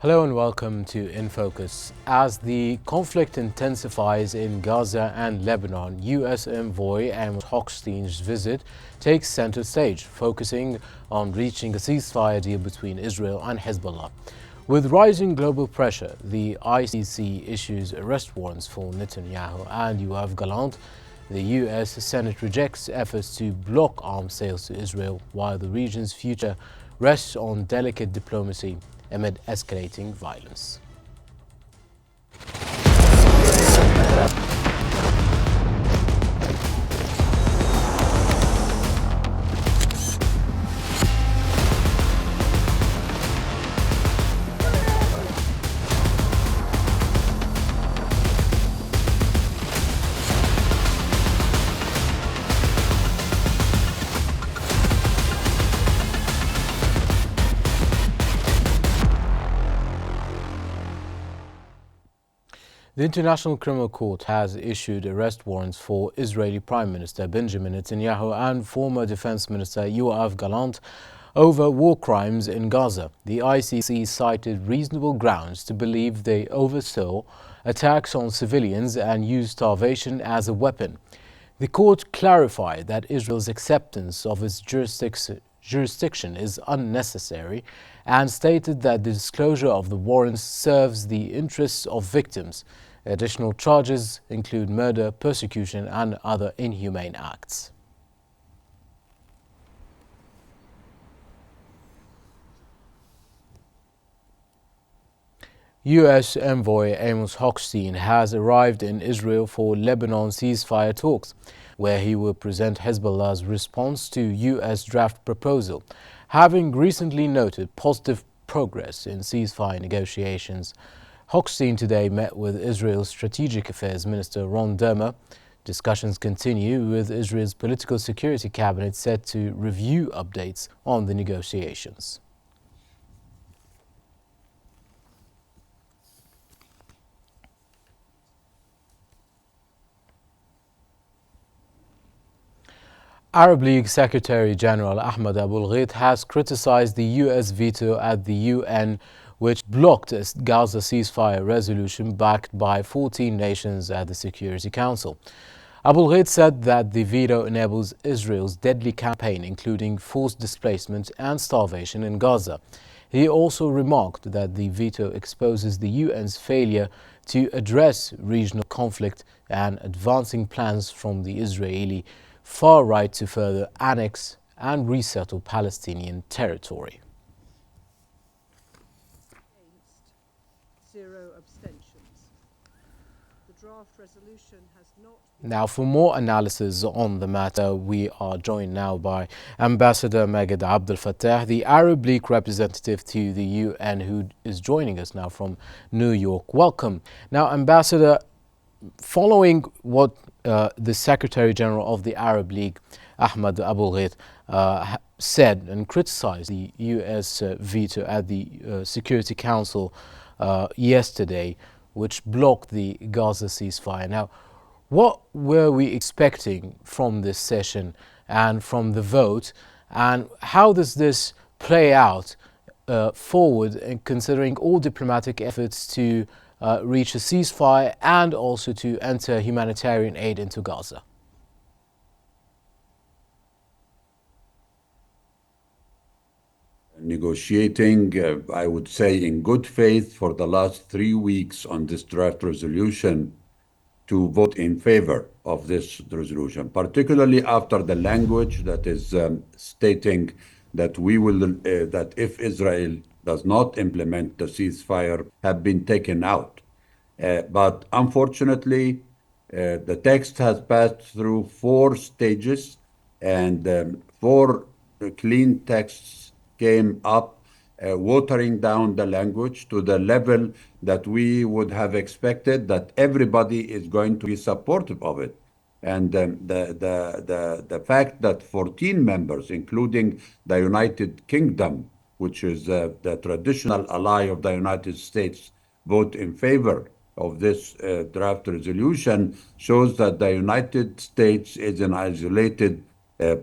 Hello and welcome to In Focus. As the conflict intensifies in Gaza and Lebanon, U.S. envoy Amos Hochstein's visit takes center stage, focusing on reaching a ceasefire deal between Israel and Hezbollah. With rising global pressure, the ICC issues arrest warrants for Netanyahu and Gallant. The U.S. Senate rejects efforts to block arms sales to Israel, while the region's future rests on delicate diplomacy amid escalating violence. The International Criminal Court has issued arrest warrants for Israeli Prime Minister Benjamin Netanyahu and former Defense Minister Yoav Gallant over war crimes in Gaza. The ICC cited reasonable grounds to believe they oversaw attacks on civilians and used starvation as a weapon. The court clarified that Israel's acceptance of its jurisdiction is unnecessary and stated that the disclosure of the warrants serves the interests of victims. Additional charges include murder, persecution, and other inhumane acts. U.S. envoy Amos Hochstein has arrived in Israel for Lebanon ceasefire talks, where he will present Hezbollah's response to U.S. draft proposal. Having recently noted positive progress in ceasefire negotiations, Hochstein today met with Israel's Strategic Affairs Minister Ron Dermer. Discussions continue, with Israel's Political Security Cabinet set to review updates on the negotiations. Arab League Secretary General Ahmed Abul-Gheit has criticized the U.S. veto at the UN, which blocked a Gaza ceasefire resolution backed by 14 nations at the Security Council. Abul-Gheit said that the veto enables Israel's deadly campaign, including forced displacement and starvation in Gaza. He also remarked that the veto exposes the UN's failure to address regional conflict and advancing plans from the Israeli far right to further annex and resettle Palestinian territory. Zero abstentions. The draft resolution has not. Now, for more analysis on the matter, we are joined now by Ambassador Maged Abdel Fattah, the Arab League representative to the UN, who is joining us now from New York. Welcome. Now, Ambassador, following what the Secretary General of the Arab League, Ahmed Abul-Gheit, said and criticized the U.S. veto at the Security Council yesterday, which blocked the Gaza ceasefire. Now, what were we expecting from this session and from the vote, and how does this play out forward, considering all diplomatic efforts to reach a ceasefire and also to enter humanitarian aid into Gaza? Negotiating, I would say, in good faith for the last 3 weeks on this draft resolution to vote in favor of this resolution, particularly after the language that is stating that that if Israel does not implement the ceasefire have been taken out. But unfortunately, the text has passed through 4 stages, and 4 clean texts came up, watering down the language to the level that we would have expected that everybody is going to be supportive of it. And the fact that 14 members, including the United Kingdom, which is the traditional ally of the United States, vote in favor of this draft resolution, shows that the United States is an isolated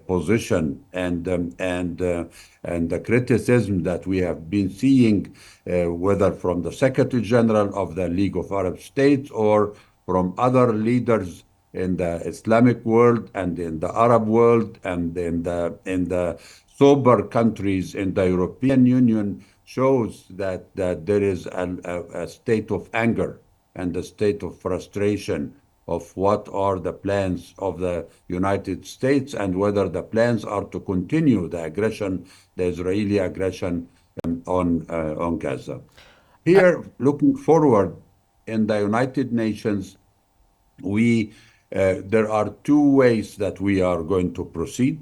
position and the criticism that we have been seeing, whether from the Secretary General of the League of Arab States or from other leaders in the Islamic world and in the Arab world and in the sober countries in the European Union, shows that there is a state of anger and a state of frustration of what are the plans of the United States and whether the plans are to continue the aggression, the Israeli aggression on Gaza. Here, looking forward in the United Nations, we there are two ways that we are going to proceed.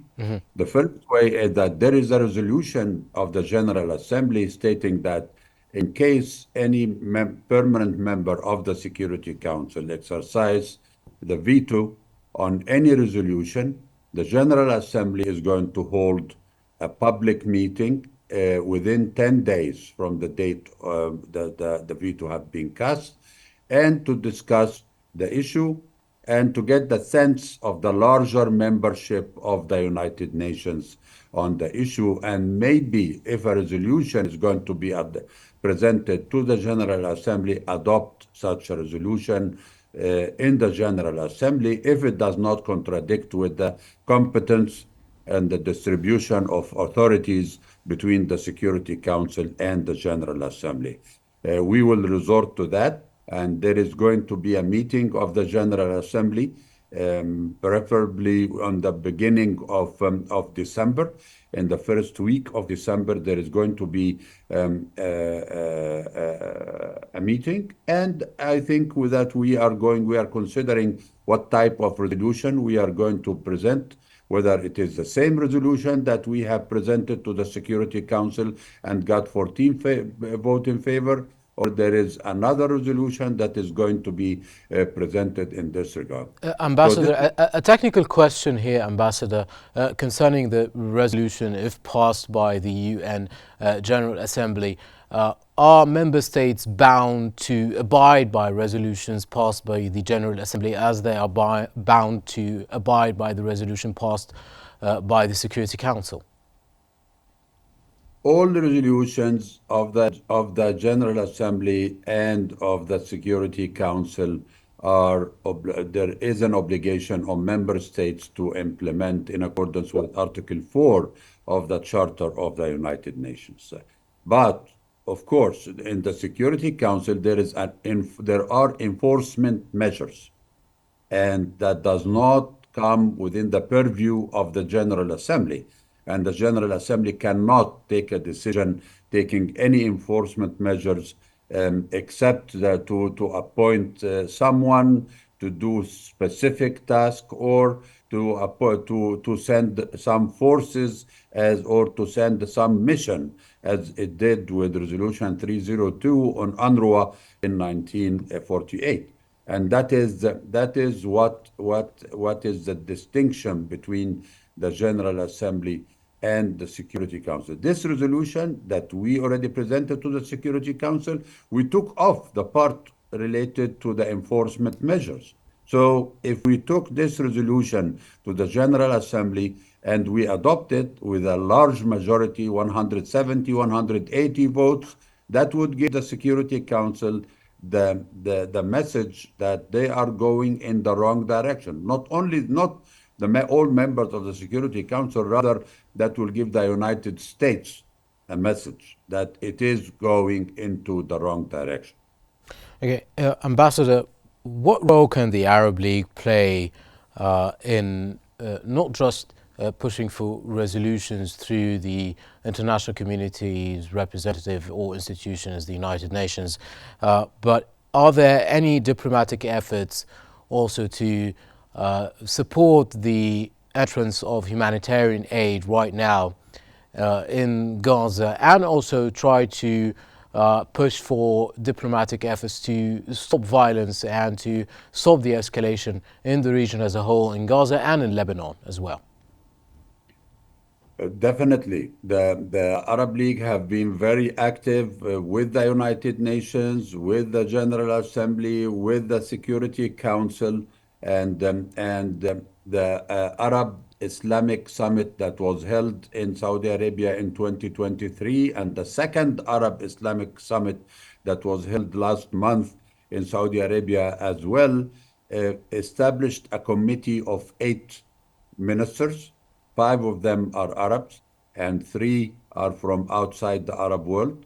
The first way is that there is a resolution of the General Assembly stating that in case any permanent member of the Security Council exercise the veto on any resolution, the General Assembly is going to hold a public meeting within 10 days from the date the veto have been cast, and to discuss the issue and to get the sense of the larger membership of the United Nations on the issue. And maybe if a resolution is going to be presented to the General Assembly, adopt such a resolution in the General Assembly if it does not contradict with the competence and the distribution of authorities between the Security Council and the General Assembly. We will resort to that, and there is going to be a meeting of the General Assembly, preferably on the beginning of December. In the first week of December, there is going to be a meeting, and I think with that we are considering what type of resolution we are going to present, whether it is the same resolution that we have presented to the Security Council and got 14 vote in favor, or there is another resolution that is going to be presented in this regard. Ambassador, a technical question here, Ambassador, concerning the resolution, if passed by the UN General Assembly. Are member states bound to abide by resolutions passed by the General Assembly as they are bound to abide by the resolution passed by the Security Council? All the resolutions of the General Assembly and of the Security Council there is an obligation on member states to implement in accordance with Article 4 of the Charter of the United Nations. But of course, in the Security Council, there are enforcement measures, and that does not come within the purview of the General Assembly. And the General Assembly cannot take a decision taking any enforcement measures except to appoint someone to do specific task, or to send some forces or to send some mission, as it did with Resolution 302 on UNRWA in 1948. And that is what is the distinction between the General Assembly and the Security Council. This resolution that we already presented to the Security Council, we took off the part related to the enforcement measures. So if we took this resolution to the General Assembly and we adopt it with a large majority, 170, 180 votes, that would give the Security Council the message that they are going in the wrong direction. Not all members of the Security Council, rather that will give the United States a message that it is going into the wrong direction. Okay, Ambassador, what role can the Arab League play in not just pushing for resolutions through the international community's representative or institution as the United Nations, but are there any diplomatic efforts also to support the entrance of humanitarian aid right now in Gaza, and also try to push for diplomatic efforts to stop violence and to stop the escalation in the region as a whole, in Gaza and in Lebanon as well? Definitely. The Arab League have been very active with the United Nations, with the General Assembly, with the Security Council, and the Arab Islamic summit that was held in Saudi Arabia in 2023 and the second Arab Islamic summit that was held last month in Saudi Arabia as well, established a committee of 8 ministers. 5 of them are Arabs and 3 are from outside the Arab world.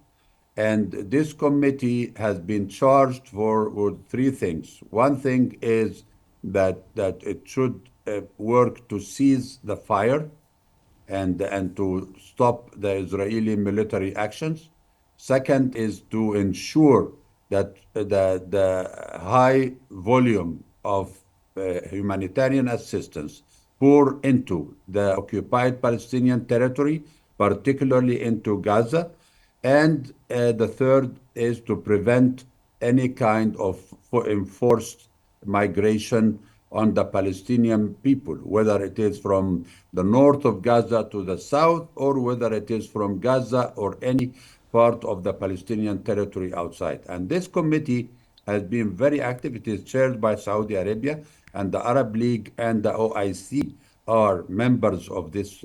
And this committee has been charged for with 3 things. One thing is that it should work to cease the fire and to stop the Israeli military actions. Second is to ensure that the high volume of humanitarian assistance pour into the occupied Palestinian territory, particularly into Gaza. And the third is to prevent any kind of enforced migration on the Palestinian people, whether it is from the north of Gaza to the south, or whether it is from Gaza or any part of the Palestinian territory outside. And this committee has been very active. It is chaired by Saudi Arabia, and the Arab League and the OIC are members of this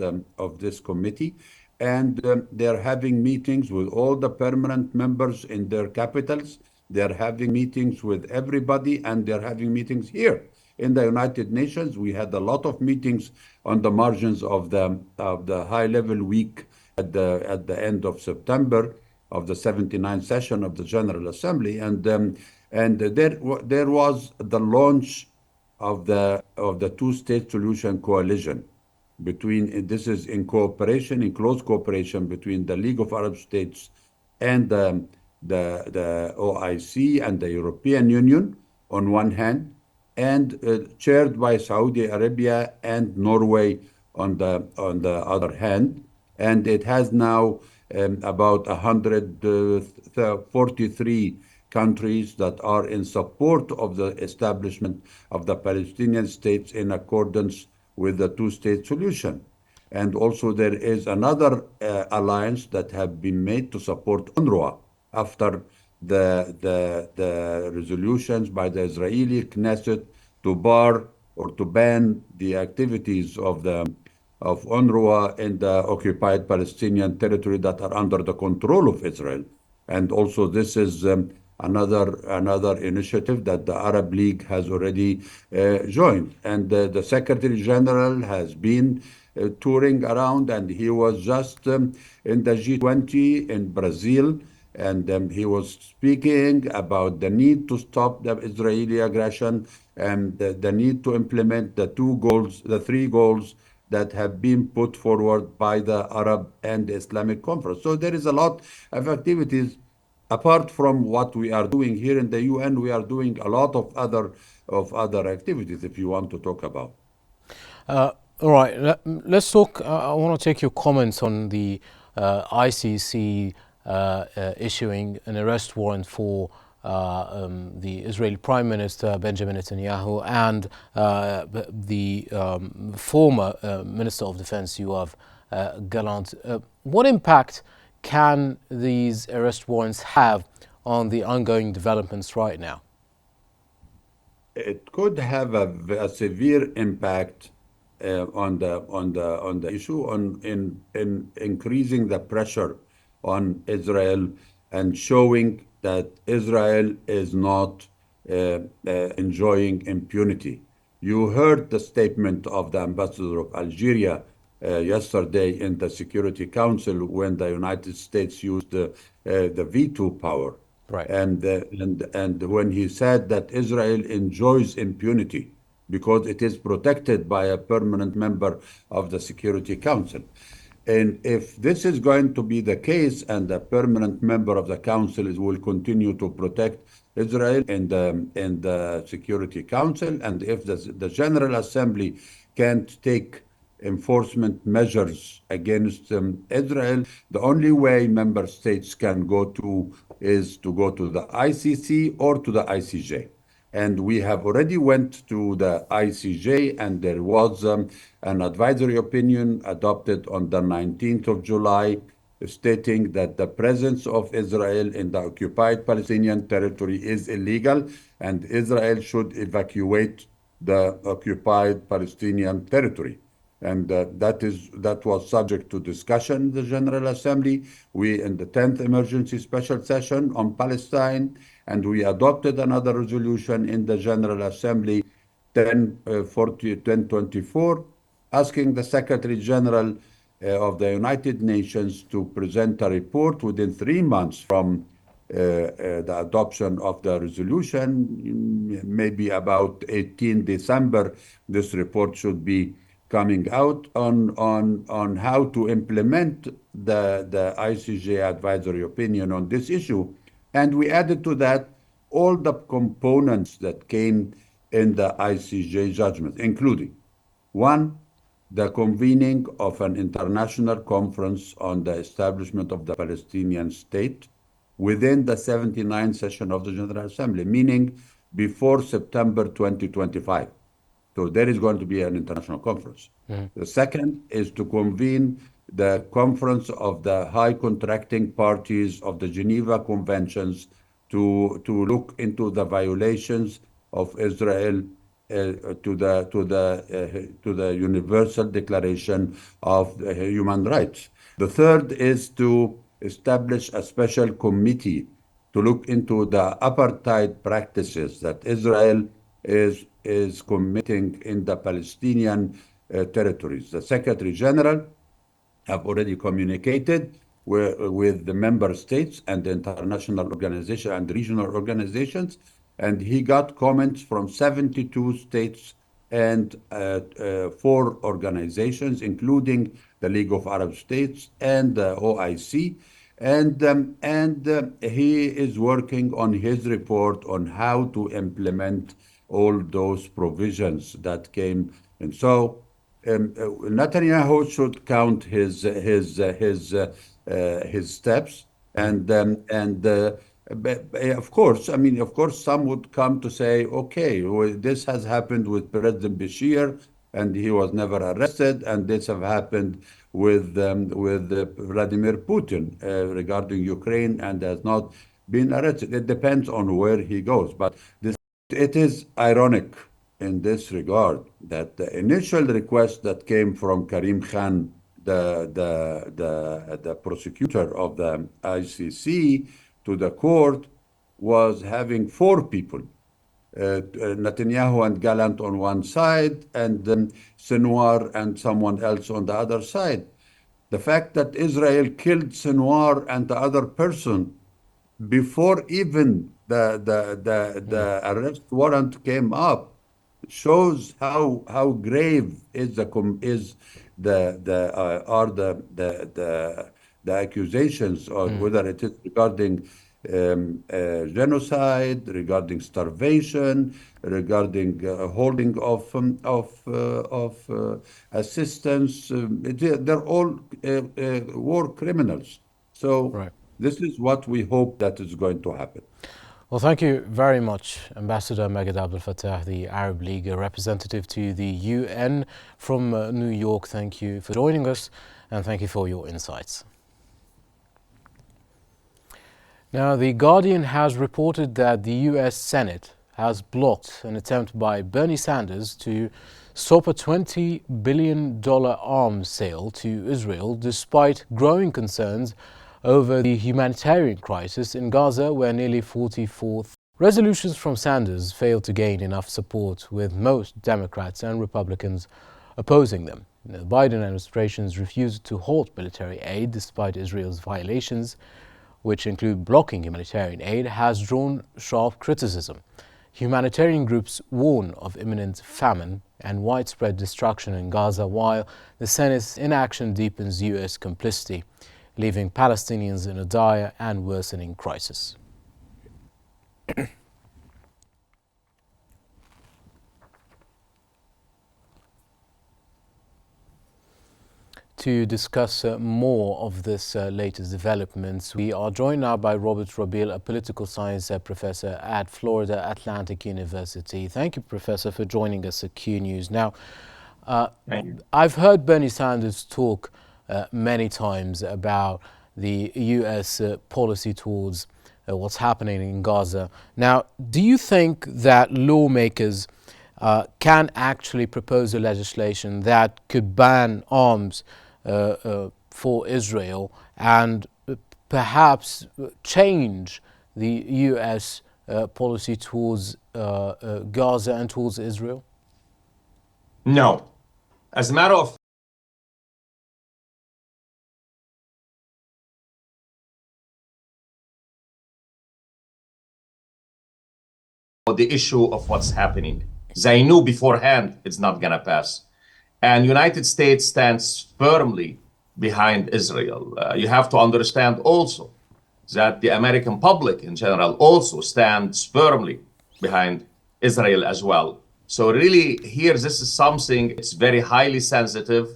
committee. And they're having meetings with all the permanent members in their capitals. They're having meetings with everybody, and they're having meetings here in the United Nations. We had a lot of meetings on the margins of the high-level week at the end of September of the 79th session of the General Assembly, and there was the launch of the two-state solution coalition. This is in close cooperation between the League of Arab States and the OIC and the European Union on one hand, and chaired by Saudi Arabia and Norway on the other hand. And it has now about 143 countries that are in support of the establishment of the Palestinian states in accordance with the two-state solution. And also there is another alliance that have been made to support UNRWA after the resolutions by the Israeli Knesset to bar or to ban the activities of UNRWA in the occupied Palestinian territory that are under the control of Israel. And also this is another initiative that the Arab League has already joined. And the Secretary General has been touring around, and he was just in the G20 in Brazil, and he was speaking about the need to stop the Israeli aggression and the need to implement the 3 goals that have been put forward by the Arab and the Islamic Conference. So there is a lot of activities. Apart from what we are doing here in the UN, we are doing a lot of other activities, if you want to talk about. All right, let's talk. I want to take your comments on the ICC issuing an arrest warrant for the Israeli Prime Minister Benjamin Netanyahu and the former Minister of Defense Yoav Gallant. What impact can these arrest warrants have on the ongoing developments right now? It could have a severe impact on the issue in increasing the pressure on Israel and showing that Israel is not enjoying impunity. You heard the statement of the ambassador of Algeria yesterday in the Security Council when the United States used the veto power. Right. And when he said that Israel enjoys impunity because it is protected by a permanent member of the Security Council. And if this is going to be the case and a permanent member of the council will continue to protect Israel in the Security Council, and if the General Assembly can't take enforcement measures against Israel, the only way member states can go to is to go to the ICC or to the ICJ. And we have already went to the ICJ, and there was an advisory opinion adopted on the 19th of July stating that the presence of Israel in the occupied Palestinian territory is illegal, and Israel should evacuate the occupied Palestinian territory. And that was subject to discussion in the General Assembly. We in the 10th Emergency Special Session on Palestine, and we adopted another resolution in the General Assembly 1024, asking the Secretary General of the United Nations to present a report within 3 months from the adoption of the resolution. Maybe about 18 December, this report should be coming out on how to implement the ICJ advisory opinion on this issue. And we added to that all the components that came in the ICJ judgment, including one, the convening of an international conference on the establishment of the Palestinian state within the 79th session of the General Assembly, meaning before September 2025. So there is going to be an international conference. The second is to convene the conference of the high contracting parties of the Geneva Conventions to look into the violations of Israel to the Universal Declaration of Human Rights. The third is to establish a special committee to look into the apartheid practices that Israel is committing in the Palestinian territories. The Secretary General have already communicated with the member states and the international organization and regional organizations, and he got comments from 72 states and 4 organizations, including the League of Arab States and the OIC. And he is working on his report on how to implement all those provisions that came. And so Netanyahu should count his steps, and of course, some would come to say, okay, well, this has happened with President Bashir, and he was never arrested, and this have happened with Vladimir Putin regarding Ukraine, and has not been arrested. It depends on where he goes, but it is ironic in this regard that the initial request that came from Karim Khan, the prosecutor of the ICC, to the court, was having 4 people, Netanyahu and Gallant on one side, and then Sinwar and someone else on the other side. The fact that Israel killed Sinwar and the other person before even the arrest warrant came up shows how grave is the accusations, or whether it is regarding genocide, regarding starvation, regarding holding of assistance. They're all war criminals. So Right. this is what we hope that is going to happen. Well, thank you very much, Ambassador Meghed Abdel Fattah, the Arab League representative to the UN from New York. Thank you for joining us, and thank you for your insights. Now, The Guardian has reported that the US Senate has blocked an attempt by Bernie Sanders to stop a $20 billion arms sale to Israel, despite growing concerns over the humanitarian crisis in Gaza, where nearly 44,000 resolutions from Sanders failed to gain enough support, with most Democrats and Republicans opposing them. The Biden administration's refusal to halt military aid, despite Israel's violations, which include blocking humanitarian aid, has drawn sharp criticism. Humanitarian groups warn of imminent famine and widespread destruction in Gaza, while the Senate's inaction deepens US complicity, leaving Palestinians in a dire and worsening crisis. To discuss more of this latest developments, we are joined now by Robert Robil, a political science professor at Florida Atlantic University. Thank you, Professor, for joining us at Q News. Now, I've heard Bernie Sanders talk many times about the U.S. Policy towards what's happening in Gaza. Now, do you think that lawmakers can actually propose a legislation that could ban arms for Israel and perhaps change the U.S. Policy towards Gaza and towards Israel? No. As a matter of the issue of what's happening. They knew beforehand it's not going to pass. And United States stands firmly behind Israel. You have to understand also that the American public in general also stands firmly behind Israel as well. So really here, this is something, it's very highly sensitive.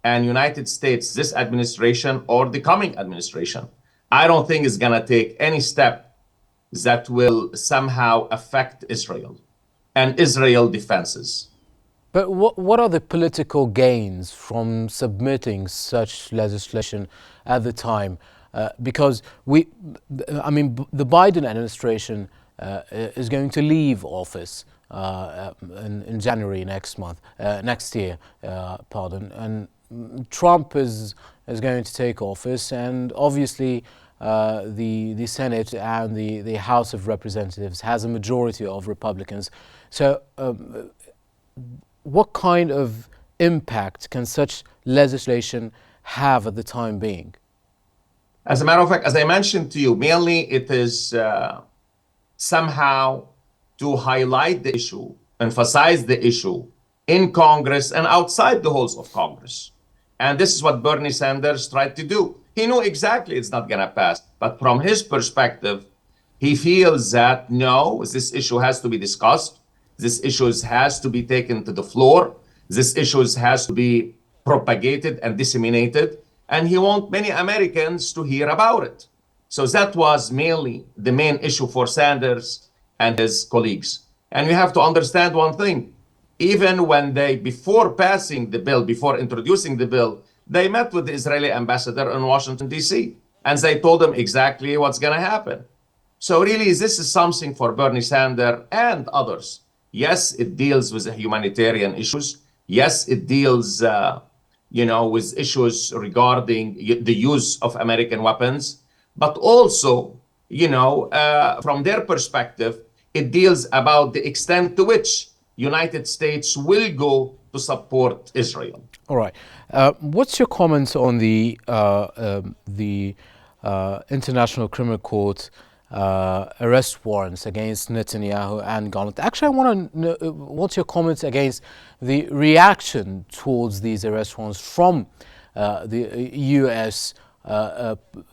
And United States, this administration or the coming administration, I don't think is going to take any step that will somehow affect Israel and Israel defenses. But what are the political gains from submitting such legislation at the time? Because the Biden administration is going to leave office in January next year, and Trump is going to take office, and obviously the Senate and the House of Representatives has a majority of Republicans. So what kind of impact can such legislation have at the time being? As a matter of fact, as I mentioned to you, mainly it is somehow to highlight the issue, emphasize the issue in Congress and outside the halls of Congress. And this is what Bernie Sanders tried to do. He knew exactly it's not going to pass. But from his perspective, he feels that, no, this issue has to be discussed. This issue has to be taken to the floor. This issue has to be propagated and disseminated. And he wants many Americans to hear about it. So that was mainly the main issue for Sanders and his colleagues. And we have to understand one thing. Even when before passing the bill, before introducing the bill, they met with the Israeli ambassador in Washington, D.C., and they told him exactly what's going to happen. So really, this is something for Bernie Sanders and others. Yes, it deals with the humanitarian issues. Yes, it deals, with issues regarding the use of American weapons. But also, from their perspective, it deals about the extent to which United States will go to support Israel. All right. What's your comments on the International Criminal Court arrest warrants against Netanyahu and Gallant? Actually, I want to know what's your comments against the reaction towards these arrest warrants from the U.S.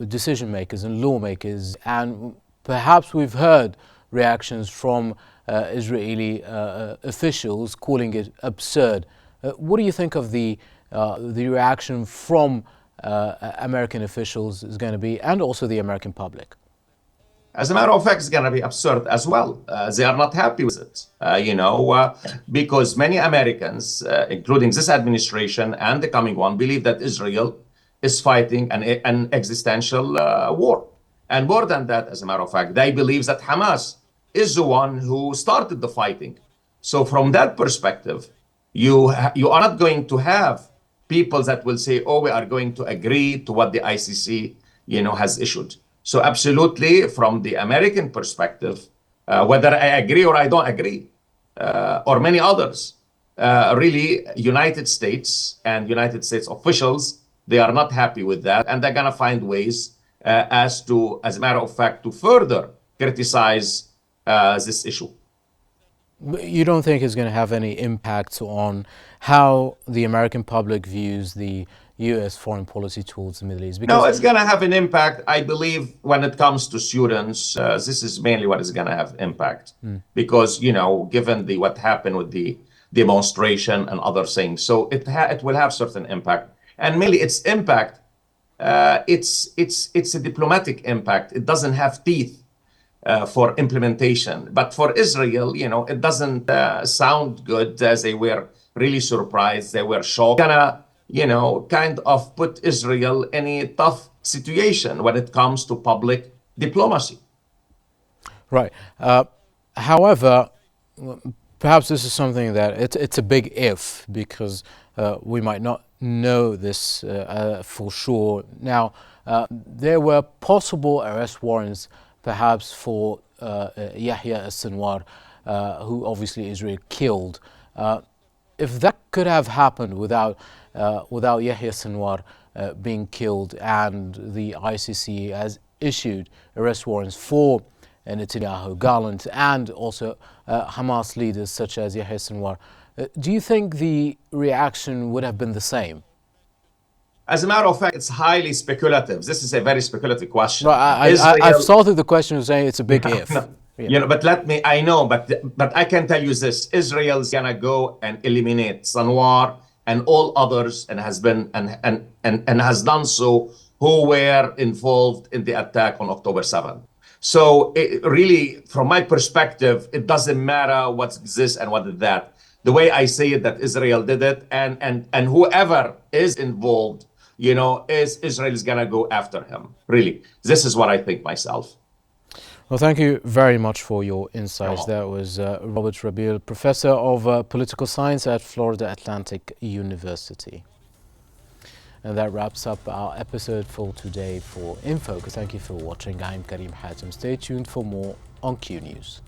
Decision makers and lawmakers, and perhaps we've heard reactions from Israeli officials calling it absurd. What do you think of the reaction from American officials is going to be, and also the American public? As a matter of fact, it's going to be absurd as well. They are not happy with it, because many Americans, including this administration and the coming one, believe that Israel is fighting an existential war. And more than that, as a matter of fact, they believe that Hamas is the one who started the fighting. So from that perspective, you are not going to have people that will say, oh, we are going to agree to what the ICC, has issued. So absolutely, from the American perspective, whether I agree or I don't agree, or many others, really, United States and United States officials, they are not happy with that. And they're going to find ways as a matter of fact, to further criticize this issue. You don't think it's going to have any impact on how the American public views the U.S. foreign policy towards the Middle East? No, it's going to have an impact, I believe, when it comes to students. This is mainly what is going to have impact. Because, given what happened with the demonstration and other things, so it will have certain impact. And mainly its impact, it's a diplomatic impact. It doesn't have teeth for implementation. But for Israel, it doesn't sound good. They were really surprised. They were shocked. Kind of put Israel in a tough situation when it comes to public diplomacy. Right. However, Perhaps this is something that it's a big if, because we might not know this for sure. Now, there were possible arrest warrants perhaps for Yahya al-Sinwar, who obviously Israel killed. If that could have happened without Yahya Sinwar being killed, and the ICC has issued arrest warrants for Netantyahu, Gallant, and also Hamas leaders such as Yahya Sinwar, do you think the reaction would have been the same? As a matter of fact, it's highly speculative. This is a very speculative question. Well, I've started the question with saying it's a big if. No. Yeah. You know, but I know, but I can tell you this: Israel's gonna go and eliminate Sinwar and all others, and has been and has done so, who were involved in the attack on October 7th. So really, from my perspective, it doesn't matter what's this and what is that. The way I see it, that Israel did it, and whoever is involved, you know, Israel is gonna go after him. Really, this is what I think myself. Well, thank you very much for your insights. That was Robert Rabil, Professor of Political Science at Florida Atlantic University. And that wraps up our episode for today for In Focus. Thank you for watching. I'm Karim Hatem. Stay tuned for more on Q News.